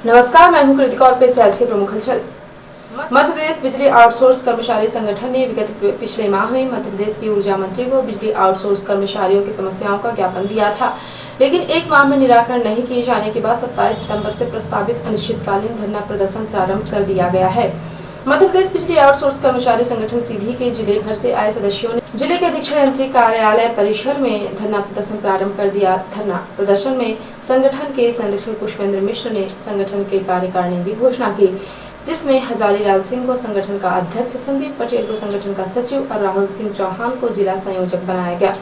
नमस्कार, मैं हूं कृतिका और पेश है आज के प्रमुख हलचल। मध्य प्रदेश बिजली आउटसोर्स कर्मचारी संगठन ने विगत पिछले माह में मध्य प्रदेश के ऊर्जा मंत्री को बिजली आउटसोर्स कर्मचारियों की समस्याओं का ज्ञापन दिया था, लेकिन एक माह में निराकरण नहीं किए जाने के बाद 27 सितंबर से प्रस्तावित अनिश्चितकालीन धरना प्रदर्शन प्रारंभ कर दिया गया है। मध्य प्रदेश बिजली आउटसोर्स कर्मचारी संगठन सीधी के जिले भर से आए सदस्यों ने जिले के अधीक्षण यंत्री कार्यालय परिसर में धरना प्रदर्शन प्रारंभ कर दिया। धरना प्रदर्शन में संगठन के संरक्षक पुष्पेंद्र मिश्र ने संगठन के कार्यकारिणी की घोषणा की, जिसमें हजारीलाल सिंह को संगठन का अध्यक्ष, संदीप पटेल को संगठन का सचिव और राहुल सिंह चौहान को जिला संयोजक बनाया गया।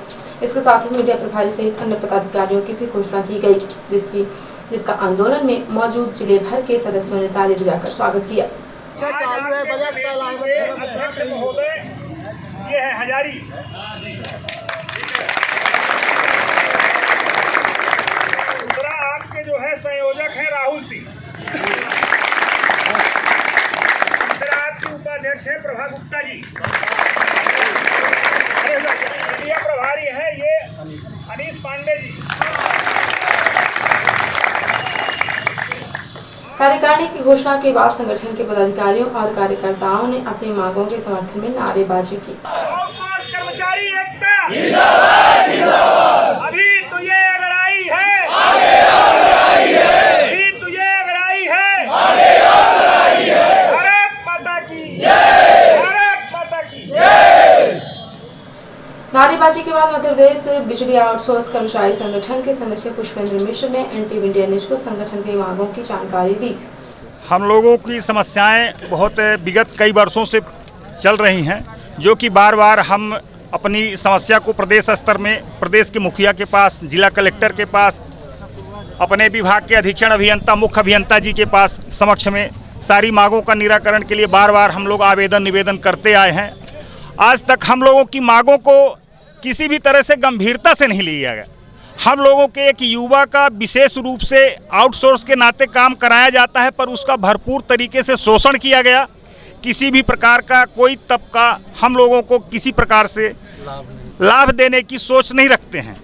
इसके साथ ही मीडिया प्रभारी सहित अन्य पदाधिकारियों की भी घोषणा की गई, जिसका आंदोलन में मौजूद जिले भर के सदस्यों ने ताली बजाकर स्वागत किया। ये है हजारी, दूसरा आपके जो है संयोजक है राहुल सिंह, तीसरा आपके उपाध्यक्ष है प्रभा गुप्ता जी, मीडिया प्रभारी है ये अनीश पांडे जी। कार्यकारिणी की घोषणा के बाद संगठन के पदाधिकारियों और कार्यकर्ताओं ने अपनी मांगों के समर्थन में नारेबाजी की। कर्मचारी एकता जिंदाबाद जिंदाबाद, अभी तो ये लड़ाई है, आगे और लड़ाई है, अभी तो ये लड़ाई है, आगे और लड़ाई है। भारत माता की जय, भारत माता की जय। नारेबाजी के बाद मध्य प्रदेश बिजली आउटसोर्स कर्मचारी संगठन के संरक्षक पुष्पेंद्र मिश्र ने NTV इंडिया न्यूज को संगठन की मांगों की जानकारी दी। हम लोगों की समस्याएं बहुत विगत कई वर्षों से चल रही हैं, जो कि बार बार हम अपनी समस्या को प्रदेश स्तर में प्रदेश के मुखिया के पास, जिला कलेक्टर के पास, अपने विभाग के अधीक्षण अभियंता, मुख्य अभियंता जी के पास समक्ष में सारी मांगों का निराकरण के लिए बार बार हम लोग आवेदन निवेदन करते आए हैं। आज तक हम लोगों की मांगों को किसी भी तरह से गंभीरता से नहीं लिया गया। हम लोगों के एक युवा का विशेष रूप से आउटसोर्स के नाते काम कराया जाता है, पर उसका भरपूर तरीके से शोषण किया गया। किसी भी प्रकार का कोई तबका हम लोगों को किसी प्रकार से लाभ देने की सोच नहीं रखते हैं।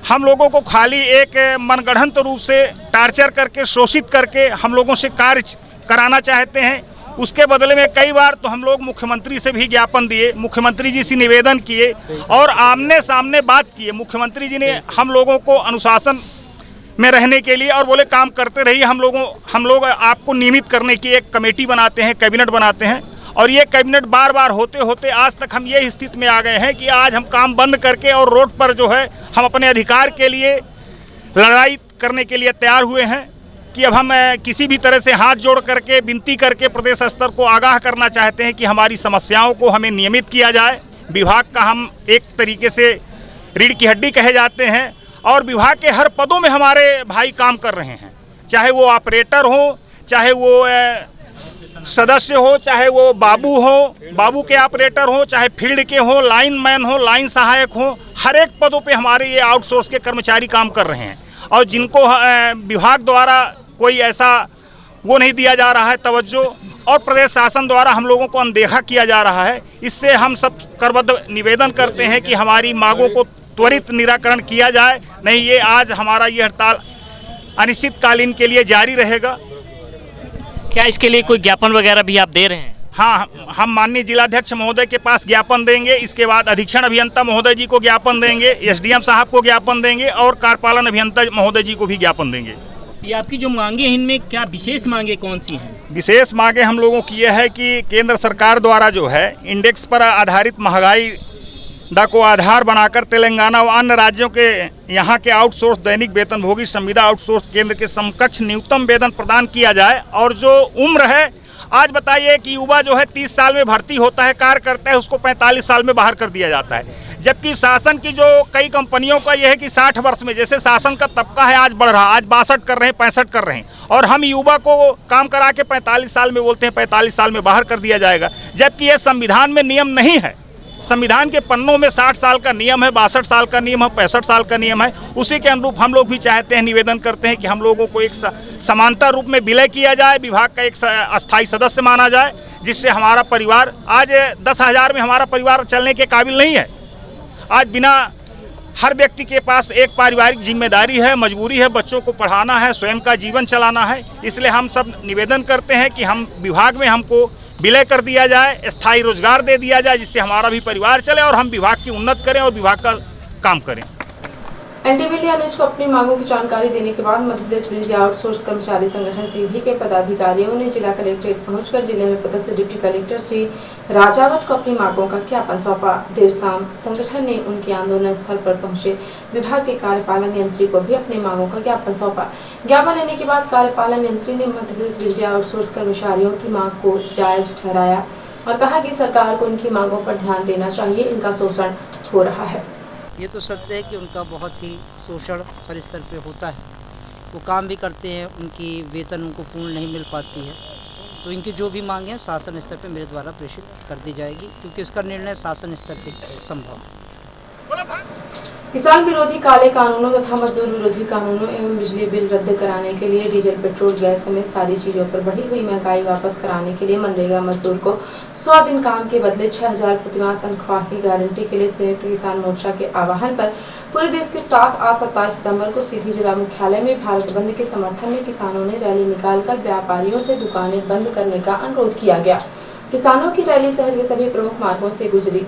हम लोगों को खाली एक मनगढ़ंत रूप से टार्चर करके, शोषित करके हम लोगों से कार्य कराना चाहते हैं। उसके बदले में कई बार तो हम लोग मुख्यमंत्री से भी ज्ञापन दिए, मुख्यमंत्री जी से निवेदन किए और आमने सामने बात किए। मुख्यमंत्री जी ने हम लोगों को अनुशासन में रहने के लिए और बोले काम करते रहिए, हम लोग आपको नियमित करने की एक कमेटी बनाते हैं, कैबिनेट बनाते हैं। और ये कैबिनेट बार बार होते होते आज तक हम ये स्थिति में आ गए हैं कि आज हम काम बंद करके और रोड पर जो है हम अपने अधिकार के लिए लड़ाई करने के लिए तैयार हुए हैं कि अब हम किसी भी तरह से हाथ जोड़ करके विनती करके प्रदेश स्तर को आगाह करना चाहते हैं कि हमारी समस्याओं को हमें नियमित किया जाए। विभाग का हम एक तरीके से रीढ़ की हड्डी कहे जाते हैं और विभाग के हर पदों में हमारे भाई काम कर रहे हैं, चाहे वो ऑपरेटर हो, चाहे वो सदस्य हो, चाहे वो बाबू के ऑपरेटर हो, चाहे फील्ड के हो, लाइन मैन हो, लाइन सहायक हो, हर एक पदों पे हमारे ये आउटसोर्स के कर्मचारी काम कर रहे हैं। और जिनको विभाग द्वारा कोई ऐसा वो नहीं दिया जा रहा है तवज्जो, और प्रदेश शासन द्वारा हम लोगों को अनदेखा किया जा रहा है। इससे हम सब करबद्ध निवेदन करते हैं कि हमारी मांगों को त्वरित निराकरण किया जाए, नहीं ये आज हमारा ये हड़ताल अनिश्चितकालीन के लिए जारी रहेगा। क्या इसके लिए कोई ज्ञापन वगैरह भी आप दे रहे हैं? हाँ, हम माननीय जिलाध्यक्ष महोदय के पास ज्ञापन देंगे, इसके बाद अधीक्षण अभियंता महोदय जी को ज्ञापन देंगे, SDM साहब को ज्ञापन देंगे और कार्यपालन अभियंता महोदय जी को भी ज्ञापन देंगे। ये आपकी जो मांगे हैं, इनमें क्या विशेष मांगे कौन सी हैं? विशेष मांगे हम लोगों की यह है कि केंद्र सरकार द्वारा जो है इंडेक्स पर आधारित महंगाई दर को आधार बनाकर तेलंगाना व अन्य राज्यों के यहाँ के आउटसोर्स दैनिक वेतनभोगी संविदा आउटसोर्स केंद्र के समकक्ष न्यूनतम वेतन प्रदान किया जाए। और जो उम्र है, आज बताइए कि युवा जो है 30 साल में भर्ती होता है, कार्य करता है, उसको 45 साल में बाहर कर दिया जाता है। जबकि शासन की जो कई कंपनियों का यह है कि 60 वर्ष में, जैसे शासन का तबका है आज बढ़ रहा, आज 62 कर रहे हैं, 65 कर रहे हैं, और हम युवा को काम करा के 45 साल में बोलते हैं 45 साल में बाहर कर दिया जाएगा। जबकि यह संविधान में नियम नहीं है। संविधान के पन्नों में 60 साल का नियम है, 62 साल का नियम है, 65 साल का नियम है। उसी के अनुरूप हम लोग भी चाहते हैं, निवेदन करते हैं कि हम लोगों को एक समानता रूप में विलय किया जाए, विभाग का एक अस्थायी सदस्य माना जाए, जिससे हमारा परिवार आज 10,000 में हमारा परिवार चलने के काबिल नहीं है। आज बिना हर व्यक्ति के पास एक पारिवारिक जिम्मेदारी है, मजबूरी है, बच्चों को पढ़ाना है, स्वयं का जीवन चलाना है। इसलिए हम सब निवेदन करते हैं कि हम विभाग में हमको विलय कर दिया जाए, स्थायी रोजगार दे दिया जाए, जिससे हमारा भी परिवार चले और हम विभाग की उन्नत करें और विभाग का काम करें। एनटीवी इंडिया न्यूज को अपनी मांगों की जानकारी देने के बाद मध्य प्रदेश बिजली आउटसोर्स कर्मचारी संगठन सीधी के पदाधिकारियों ने जिला कलेक्ट्रेट पहुंचकर जिले में पदस्थ डिप्टी कलेक्टर श्री राजावत को अपनी मांगों का ज्ञापन सौंपा। देर शाम संगठन ने उनके आंदोलन स्थल पर पहुंचे विभाग के कार्यपालन यंत्री को भी अपनी मांगों का ज्ञापन सौंपा। ज्ञापन लेने के बाद कार्यपालन यंत्री ने मध्य प्रदेश बिजली आउटसोर्स कर्मचारियों की मांग को जायज ठहराया और कहा कि सरकार को उनकी मांगों पर ध्यान देना चाहिए, इनका शोषण हो रहा है। ये तो सत्य है कि उनका बहुत ही शोषण हर स्तर पे होता है। वो काम भी करते हैं, उनकी वेतन उनको पूर्ण नहीं मिल पाती है। तो इनकी जो भी मांगे हैं शासन स्तर पे मेरे द्वारा प्रेषित कर दी जाएगी, क्योंकि इसका निर्णय शासन स्तर पे संभव है। किसान विरोधी काले कानूनों तथा मजदूर विरोधी कानूनों एवं बिजली बिल रद्द कराने के लिए डीजल, पेट्रोल, गैस समेत सारी चीजों पर बढ़ी हुई महंगाई वापस कराने के लिए मनरेगा मजदूर को 100 दिन काम के बदले 6000 प्रतिमाह तनख्वाह की गारंटी के लिए संयुक्त किसान मोर्चा के आह्वान पर पूरे देश के साथ आज 27 सितंबर को सीधी जिला मुख्यालय में भारत बंद के समर्थन में किसानों ने रैली निकालकर व्यापारियों से दुकानें बंद करने का अनुरोध किया गया। किसानों की रैली शहर के सभी प्रमुख मार्गों से गुजरी।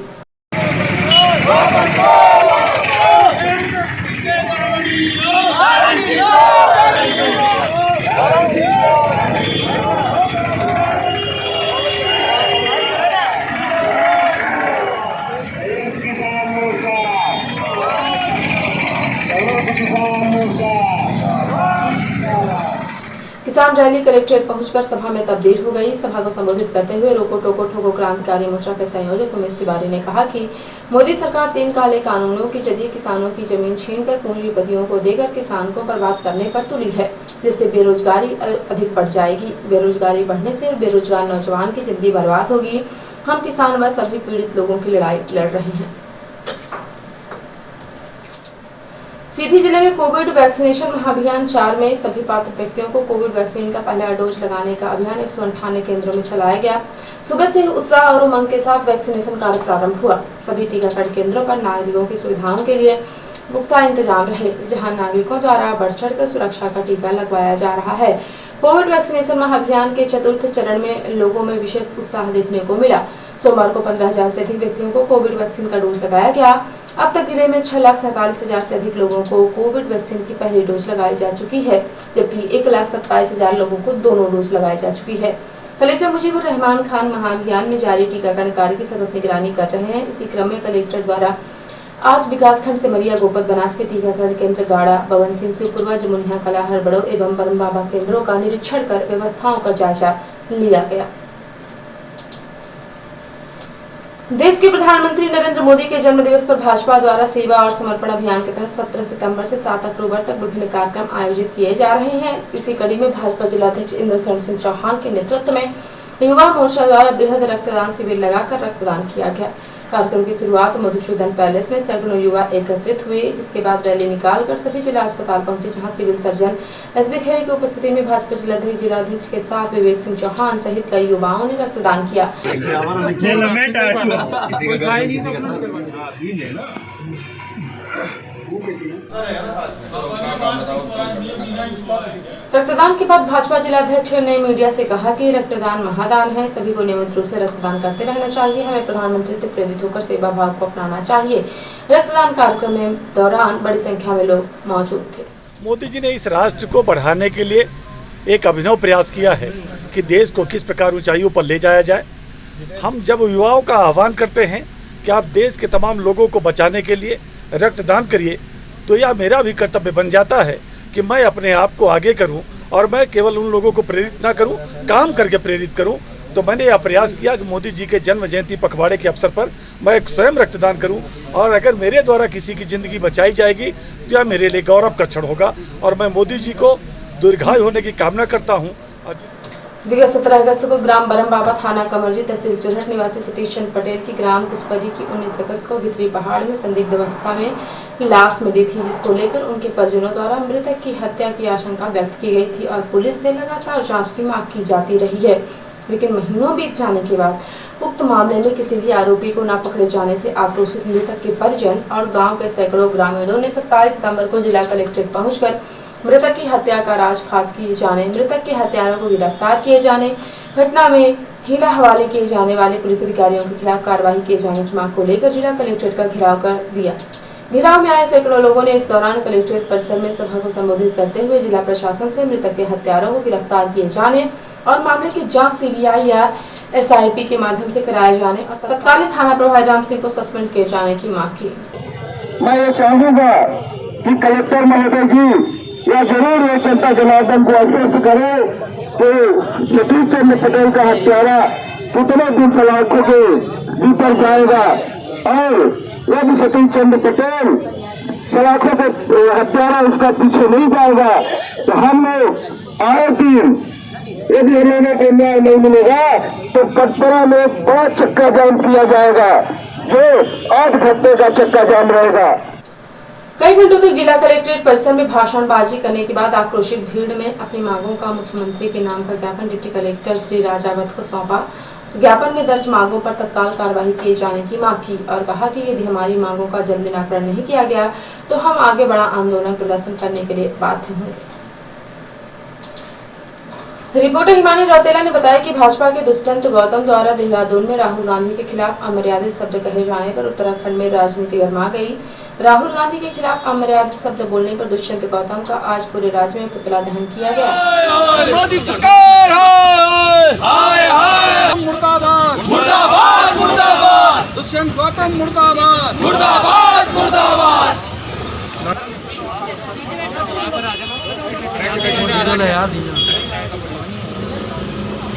किसान रैली कलेक्ट्रेट पहुंचकर सभा में तब्दील हो गई। सभा को संबोधित करते हुए रोको टोको ठोको क्रांतिकारी मोर्चा के संयोजक उमेश तिवारी ने कहा कि मोदी सरकार 3 काले कानूनों के जरिए किसानों की जमीन छीनकर पूंजीपतियों को देकर किसान को बर्बाद करने पर तुली है, जिससे बेरोजगारी अधिक बढ़ जाएगी। बेरोजगारी बढ़ने से बेरोजगार नौजवान की जिंदगी बर्बाद होगी। हम किसान व सभी पीड़ित लोगों की लड़ाई लड़ रहे हैं। सीधी जिले में कोविड वैक्सीनेशन महाअभियान 4 में सभी पात्र व्यक्तियों को कोविड वैक्सीन का पहला डोज लगाने का अभियान 158 केंद्रों में चलाया गया। सुबह से ही उत्साह और उमंग के साथ वैक्सीनेशन कार्य प्रारंभ हुआ। सभी टीकाकरण केंद्रों पर नागरिकों की सुविधाओं के लिए पुख्ता इंतजाम रहे, जहां नागरिकों द्वारा बढ़ चढ़ कर सुरक्षा का टीका लगवाया जा रहा है। कोविड वैक्सीनेशन महाअभियान के चतुर्थ चरण में लोगों में विशेष उत्साह देखने को मिला। सोमवार को 15,000 से अधिक व्यक्तियों को कोविड वैक्सीन का डोज लगाया गया। अब तक जिले में 6,47,000 से अधिक लोगों को कोविड वैक्सीन की पहली डोज लगाई जा चुकी है, जबकि 1,27,000 लोगों को दोनों डोज लगाई जा चुकी है। कलेक्टर मुजीबुर रहमान खान महाअभियान में जारी टीकाकरण कार्य की सतत निगरानी कर रहे हैं। इसी क्रम में कलेक्टर द्वारा आज विकासखंड सिमरिया, गोपत, बनास के टीकाकरण केंद्र गाड़ा, बवन सिंह, शिवपुरवा, जमुनिया कला, हरबड़ो एवं बरम बाबा केंद्रों का निरीक्षण कर व्यवस्थाओं का जायजा लिया गया। देश के प्रधानमंत्री नरेंद्र मोदी के जन्म दिवस पर भाजपा द्वारा सेवा और समर्पण अभियान के तहत 17 सितंबर से 7 अक्टूबर तक विभिन्न कार्यक्रम आयोजित किए जा रहे हैं। इसी कड़ी में भाजपा जिलाध्यक्ष इंद्रशरण सिंह चौहान के नेतृत्व में युवा मोर्चा द्वारा बृहद रक्तदान शिविर लगाकर रक्तदान किया गया। कार्यक्रम की शुरुआत मधुसूदन पैलेस में सैकड़ों युवा एकत्रित हुए, जिसके बाद रैली निकालकर सभी जिला अस्पताल पहुंचे, जहां सिविल सर्जन एसबी खेरे की उपस्थिति में भाजपा जिलाध्यक्ष के साथ विवेक सिंह चौहान सहित कई युवाओं ने रक्तदान किया। रक्तदान के बाद भाजपा जिलाध्यक्ष ने मीडिया से कहा कि रक्तदान महादान है, सभी को नियमित रूप से रक्तदान करते रहना चाहिए। हमें प्रधानमंत्री से प्रेरित होकर सेवा भाव को अपनाना चाहिए। रक्तदान कार्यक्रम में दौरान बड़ी संख्या में लोग मौजूद थे। मोदी जी ने इस राष्ट्र को बढ़ाने के लिए एक अभिनव प्रयास किया है कि देश को किस प्रकार ऊंचाइयों पर ले जाया जाए। हम जब युवाओं का आह्वान करते हैं कि आप देश के तमाम लोगों को बचाने के लिए रक्तदान करिए, तो यह मेरा भी कर्तव्य बन जाता है कि मैं अपने आप को आगे करूं और मैं केवल उन लोगों को प्रेरित ना करूं, काम करके प्रेरित करूं। तो मैंने यह प्रयास किया कि मोदी जी के जन्म जयंती पखवाड़े के अवसर पर मैं स्वयं रक्तदान करूं, और अगर मेरे द्वारा किसी की ज़िंदगी बचाई जाएगी तो यह मेरे लिए गौरव का क्षण होगा, और मैं मोदी जी को दीर्घायु होने की कामना करता हूँ। विगत 17 अगस्त को ग्राम बरम बाबा, थाना कमरजी, तहसील चुरहट निवासी सतीश चंद्र पटेल की ग्राम कुसपरी की 19 अगस्त को भीतरी पहाड़ में संदिग्ध अवस्था में लाश मिली थी, जिसको लेकर उनके परिजनों द्वारा मृतक की हत्या की आशंका व्यक्त की गई थी और पुलिस से लगातार जांच की मांग की जाती रही है। लेकिन महीनों बीत जाने के बाद उक्त मामले में किसी भी आरोपी को न पकड़े जाने से आक्रोशित मृतक के परिजन और गांव के सैकड़ों ग्रामीणों ने 27 सितंबर को जिला कलेक्ट्रेट पहुंचकर मृतक की हत्या का राजफाश किए जाने, मृतक के हत्यारों को गिरफ्तार किए जाने, घटना में हीला हवाले किए जाने वाले पुलिस अधिकारियों के खिलाफ कार्रवाई किए जाने की मांग को लेकर जिला कलेक्ट्रेट का घेराव कर दिया। घेराव में आए सैकड़ों लोगों ने इस दौरान कलेक्ट्रेट परिसर में सभा को संबोधित करते हुए जिला प्रशासन से मृतक के हत्यारों को गिरफ्तार किए जाने और मामले की जांच सीबीआई या एसआईपी के माध्यम से कराए जाने और तत्कालीन थाना प्रभारी राम सिंह को सस्पेंड किए जाने की मांग की। मैं ये चाहूंगा कि कलेक्टर महोदय जी या जरूर ये जनता जनार्दन को आश्वस्त करे कि सतीश चंद्र पटेल का हत्यारा कितने दिन सलाखों के भीतर जाएगा और यदि सतीश चंद्र पटेल सलाखों के हत्यारा उसका पीछे नहीं जाएगा तो हम लोग आए दिन यदि लोगों को न्याय नहीं मिलेगा तो कटपरा में एक बड़ा चक्का जाम किया जाएगा जो 8 घंटे का चक्का जाम रहेगा। कई घंटों तक जिला कलेक्ट्रेट परिसर में भाषणबाजी करने के बाद आक्रोशित भीड़ में अपनी मांगों का मुख्यमंत्री के नाम का ज्ञापन डिप्टी कलेक्टर श्री राजावत को सौंपा। ज्ञापन में दर्ज मांगों पर तत्काल कार्रवाई किए जाने की मांग की और कहा कि यदि हमारी मांगों का जल्द निराकरण नहीं किया गया तो हम आगे बड़ा आंदोलन प्रदर्शन करने के लिए बाध्य होंगे। रिपोर्टर हिमानी रौतेला ने बताया कि भाजपा के दुष्यंत गौतम द्वारा देहरादून में राहुल गांधी के खिलाफ अमर्यादित शब्द कहे जाने पर उत्तराखंड में राजनीति गर्मा गई। राहुल गांधी के खिलाफ अमर्यादित शब्द बोलने पर दुष्यंत गौतम का आज पूरे राज्य में पुतला दहन किया गया। मोदी सरकार हाय हाय मुर्दाबाद मुर्दाबाद मुर्दाबाद दुष्यंत गौतम मुर्दाबाद मुर्दाबाद मुर्दाबाद।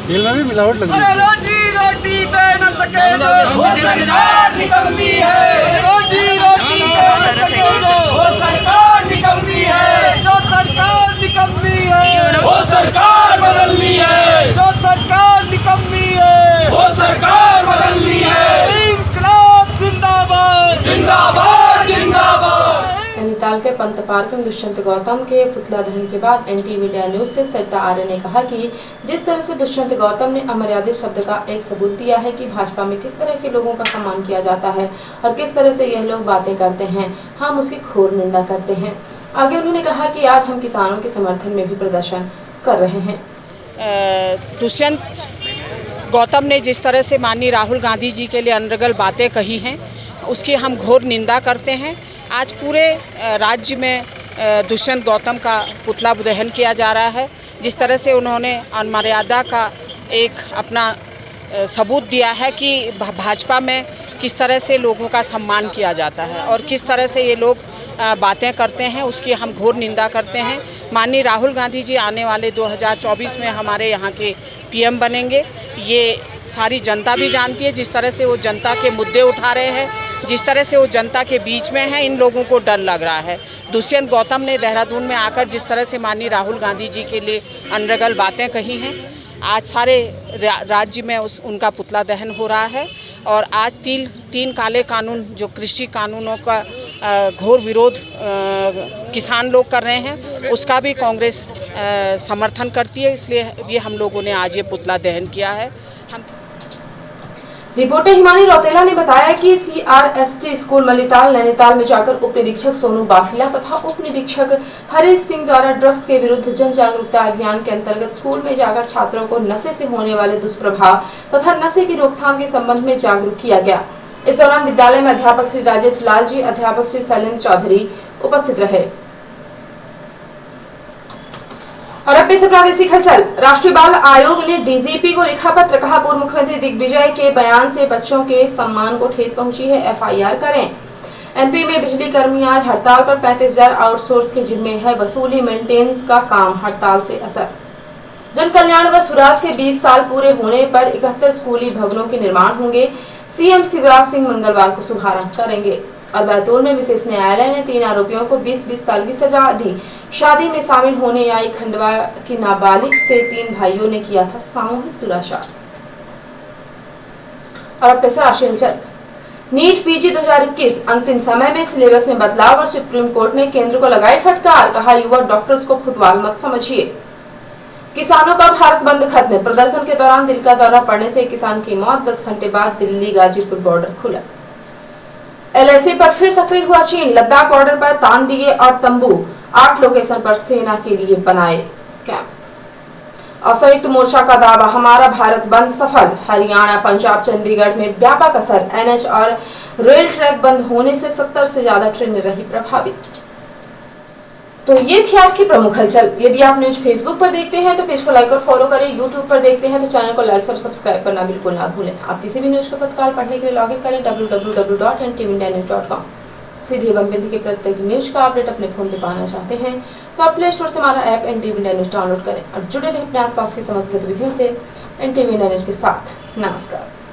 दिल में भी मिलावट लग रही है। रोजी रोटी पे न सके वो सरकार निकलती है, रोजी रोटी पे न सके वो सरकार निकलती है, जो सरकार निकलती है वो सरकार बदलनी है, जो सरकार निकलती है वो सरकार बदलनी है। इंकलाब जिंदाबाद जिंदाबाद जिंदाबाद। नैनीताल के पंत पार्क में दुष्यंत गौतम के पुतला दहन के बाद एनटी मीडिया न्यूज से सरिता आर्य ने कहा कि जिस तरह से दुष्यंत गौतम ने अमर्यादित शब्द का एक सबूत दिया है कि भाजपा में किस तरह के लोगों का सम्मान किया जाता है और किस तरह से यह लोग बातें करते हैं, हम उसकी घोर निंदा करते हैं। आगे उन्होंने कहा कि आज हम किसानों के समर्थन में भी प्रदर्शन कर रहे हैं। दुष्यंत गौतम ने जिस तरह से माननीय राहुल गांधी जी के लिए अनर्गल बातें कही हैं उसकी हम घोर निंदा करते हैं। आज पूरे राज्य में दुष्यंत गौतम का पुतला दहन किया जा रहा है। जिस तरह से उन्होंने अमर्यादा का एक अपना सबूत दिया है कि भाजपा में किस तरह से लोगों का सम्मान किया जाता है और किस तरह से ये लोग बातें करते हैं, उसकी हम घोर निंदा करते हैं। माननीय राहुल गांधी जी आने वाले 2024 में हमारे यहाँ के पीएम बनेंगे, ये सारी जनता भी जानती है। जिस तरह से वो जनता के मुद्दे उठा रहे हैं, जिस तरह से वो जनता के बीच में है, इन लोगों को डर लग रहा है। दुष्यंत गौतम ने देहरादून में आकर जिस तरह से माननीय राहुल गांधी जी के लिए अनर्गल बातें कही हैं, आज सारे राज्य में उनका पुतला दहन हो रहा है। और आज तीन काले कानून जो कृषि कानूनों का घोर विरोध किसान लोग कर रहे हैं, उसका भी कांग्रेस समर्थन करती है। इसलिए ये हम लोगों ने आज ये पुतला दहन किया है। रिपोर्टर हिमानी रौतेला ने बताया कि सीआरएसटी स्कूल मलिताल नैनीताल में जाकर उप निरीक्षक सोनू बाफिला तथा उप निरीक्षक हरीश सिंह द्वारा ड्रग्स के विरुद्ध जन जागरूकता अभियान के अंतर्गत स्कूल में जाकर छात्रों को नशे से होने वाले दुष्प्रभाव तथा नशे की रोकथाम के संबंध में जागरूक किया गया। इस दौरान विद्यालय में अध्यापक श्री राजेश लाल जी, अध्यापक श्री शैलेंद्र चौधरी उपस्थित रहे। और अब से प्रादेशिक हलचल। राष्ट्रीय बाल आयोग ने डीजीपी को लिखा पत्र, कहा पूर्व मुख्यमंत्री दिग्विजय के बयान से बच्चों के सम्मान को ठेस पहुंची है, एफआईआर करें। एमपी में बिजली कर्मी आज हड़ताल पर 35,000 आउटसोर्स के जिम्मे है वसूली मेंटेनेंस का काम, हड़ताल से असर। जन कल्याण व सुराज के 20 साल पूरे होने पर 71 स्कूली भवनों के निर्माण होंगे। सीएम शिवराज सिंह मंगलवार को शुभारंभ करेंगे। और बैतूल में विशेष न्यायालय ने 3 आरोपियों को 20-20 साल की सजा दी। शादी में शामिल होने आई खंडवा की नाबालिग से 3 भाइयों ने किया था सामूहिक दुराचार। और अब पैसा राशि हलचल। नीट पीजी 2021 अंतिम समय में सिलेबस में बदलाव और सुप्रीम कोर्ट ने केंद्र को लगाई फटकार, कहा युवा डॉक्टर्स को फुटबॉल मत समझिए। किसानों का भारत बंद खत्म। प्रदर्शन के दौरान दिल का दौरा पड़ने से किसान की मौत। 10 घंटे बाद दिल्ली गाजीपुर बॉर्डर खुला। LAC पर फिर सक्रिय हुआ चीन। लद्दाख बॉर्डर पर तान दिए और तंबू। 8 लोकेशन पर सेना के लिए बनाए कैंप। और संयुक्त मोर्चा का दावा, हमारा भारत बंद सफल। हरियाणा, पंजाब, चंडीगढ़ में व्यापक असर। NH और रेल ट्रैक बंद होने से 70 से ज्यादा ट्रेनें रही प्रभावित। तो ये थी आज की प्रमुख हलचल। यदि आप न्यूज फेसबुक पर देखते हैं तो पेज को लाइक और फॉलो करें। यूट्यूब पर देखते हैं तो चैनल को लाइक और सब्सक्राइब करना बिल्कुल ना भूलें। आप किसी भी न्यूज को तत्काल पढ़ने के लिए लॉगिन करें www.ntvnews.com। सीधी एवं बिंदी के प्रत्येक न्यूज का अपडेट अपने फोन पे पाना चाहते हैं तो आप प्ले स्टोर से हमारा app NTV India news download करें और जुड़े रहें अपने आसपास की समस्त गतिविधियों से NTV इंडिया न्यूज के साथ। नमस्कार।